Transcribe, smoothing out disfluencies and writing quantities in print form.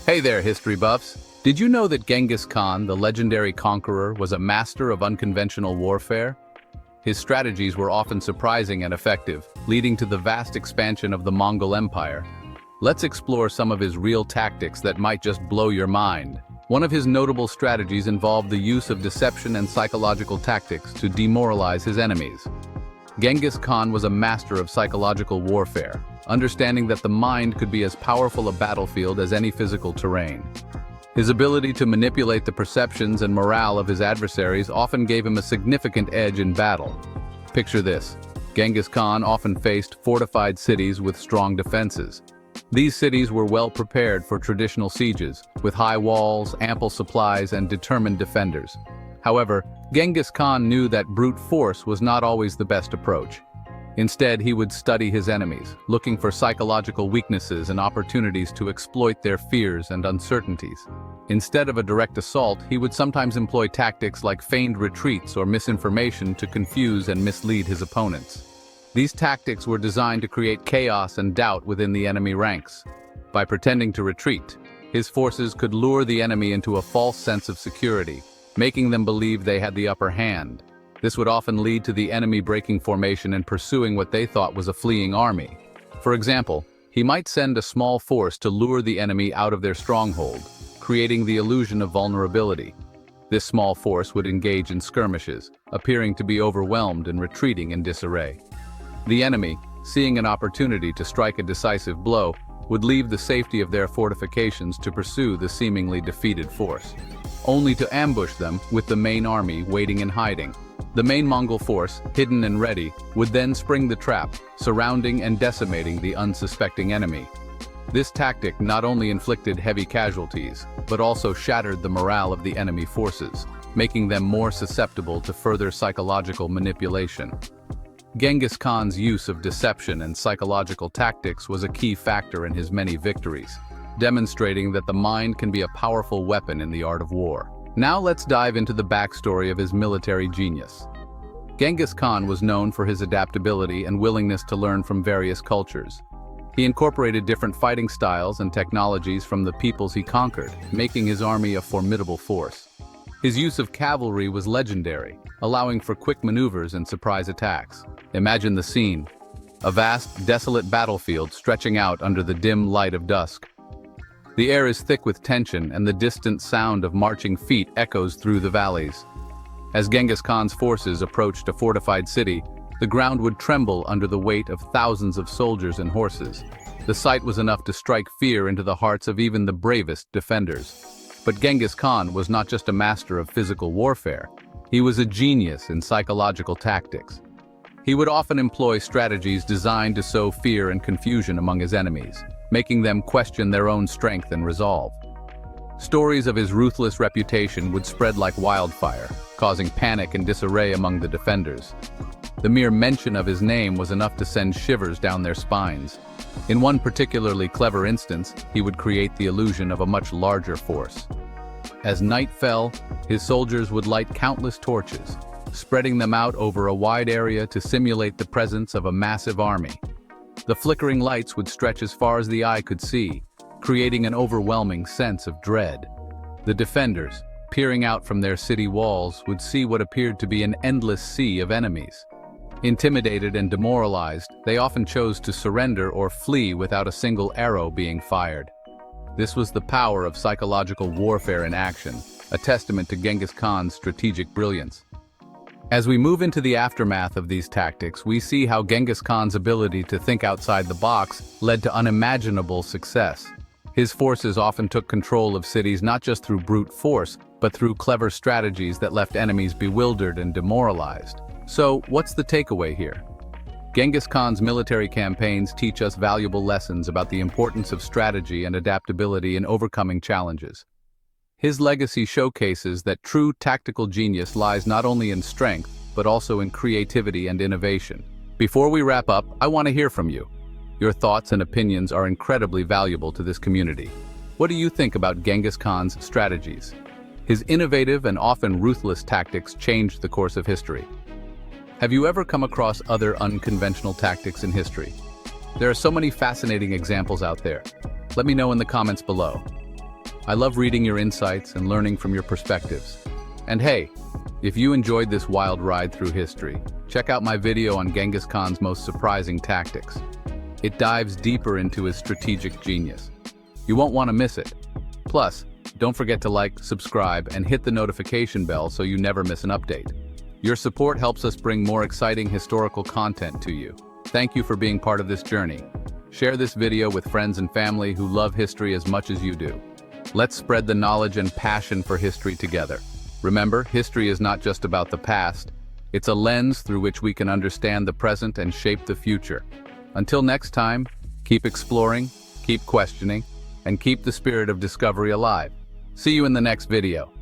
Hey there, history buffs! Did you know that Genghis Khan, the legendary conqueror, was a master of unconventional warfare? His strategies were often surprising and effective, leading to the vast expansion of the Mongol Empire. Let's explore some of his real tactics that might just blow your mind. One of his notable strategies involved the use of deception and psychological tactics to demoralize his enemies. Genghis Khan was a master of psychological warfare, understanding that the mind could be as powerful a battlefield as any physical terrain. His ability to manipulate the perceptions and morale of his adversaries often gave him a significant edge in battle. Picture this: Genghis Khan often faced fortified cities with strong defenses. These cities were well prepared for traditional sieges, with high walls, ample supplies, and determined defenders. However, Genghis Khan knew that brute force was not always the best approach. Instead, he would study his enemies, looking for psychological weaknesses and opportunities to exploit their fears and uncertainties. Instead of a direct assault, he would sometimes employ tactics like feigned retreats or misinformation to confuse and mislead his opponents. These tactics were designed to create chaos and doubt within the enemy ranks. By pretending to retreat, his forces could lure the enemy into a false sense of security, making them believe they had the upper hand. This would often lead to the enemy breaking formation and pursuing what they thought was a fleeing army. For example, he might send a small force to lure the enemy out of their stronghold, creating the illusion of vulnerability. This small force would engage in skirmishes, appearing to be overwhelmed and retreating in disarray. The enemy, seeing an opportunity to strike a decisive blow, would leave the safety of their fortifications to pursue the seemingly defeated force, only to ambush them with the main army waiting in hiding. The main Mongol force, hidden and ready, would then spring the trap, surrounding and decimating the unsuspecting enemy. This tactic not only inflicted heavy casualties, but also shattered the morale of the enemy forces, making them more susceptible to further psychological manipulation. Genghis Khan's use of deception and psychological tactics was a key factor in his many victories, demonstrating that the mind can be a powerful weapon in the art of war. Now let's dive into the backstory of his military genius. Genghis Khan was known for his adaptability and willingness to learn from various cultures. He incorporated different fighting styles and technologies from the peoples he conquered, making his army a formidable force. His use of cavalry was legendary, allowing for quick maneuvers and surprise attacks. Imagine the scene: a vast, desolate battlefield stretching out under the dim light of dusk. The air is thick with tension, and the distant sound of marching feet echoes through the valleys. As Genghis Khan's forces approached a fortified city, the ground would tremble under the weight of thousands of soldiers and horses. The sight was enough to strike fear into the hearts of even the bravest defenders. But Genghis Khan was not just a master of physical warfare. He was a genius in psychological tactics. He would often employ strategies designed to sow fear and confusion among his enemies, making them question their own strength and resolve. Stories of his ruthless reputation would spread like wildfire, causing panic and disarray among the defenders. The mere mention of his name was enough to send shivers down their spines. In one particularly clever instance, he would create the illusion of a much larger force. As night fell, his soldiers would light countless torches, spreading them out over a wide area to simulate the presence of a massive army. The flickering lights would stretch as far as the eye could see, creating an overwhelming sense of dread. The defenders, peering out from their city walls, would see what appeared to be an endless sea of enemies. Intimidated and demoralized, they often chose to surrender or flee without a single arrow being fired. This was the power of psychological warfare in action, a testament to Genghis Khan's strategic brilliance. As we move into the aftermath of these tactics, we see how Genghis Khan's ability to think outside the box led to unimaginable success. His forces often took control of cities not just through brute force, but through clever strategies that left enemies bewildered and demoralized. So, what's the takeaway here? Genghis Khan's military campaigns teach us valuable lessons about the importance of strategy and adaptability in overcoming challenges. His legacy showcases that true tactical genius lies not only in strength, but also in creativity and innovation. Before we wrap up, I want to hear from you. Your thoughts and opinions are incredibly valuable to this community. What do you think about Genghis Khan's strategies? His innovative and often ruthless tactics changed the course of history. Have you ever come across other unconventional tactics in history? There are so many fascinating examples out there. Let me know in the comments below. I love reading your insights and learning from your perspectives. And hey, if you enjoyed this wild ride through history, check out my video on Genghis Khan's most surprising tactics. It dives deeper into his strategic genius. You won't want to miss it. Plus, don't forget to like, subscribe, and hit the notification bell so you never miss an update. Your support helps us bring more exciting historical content to you. Thank you for being part of this journey. Share this video with friends and family who love history as much as you do. Let's spread the knowledge and passion for history together. Remember, history is not just about the past. It's a lens through which we can understand the present and shape the future. Until next time, keep exploring, keep questioning, and keep the spirit of discovery alive. See you in the next video.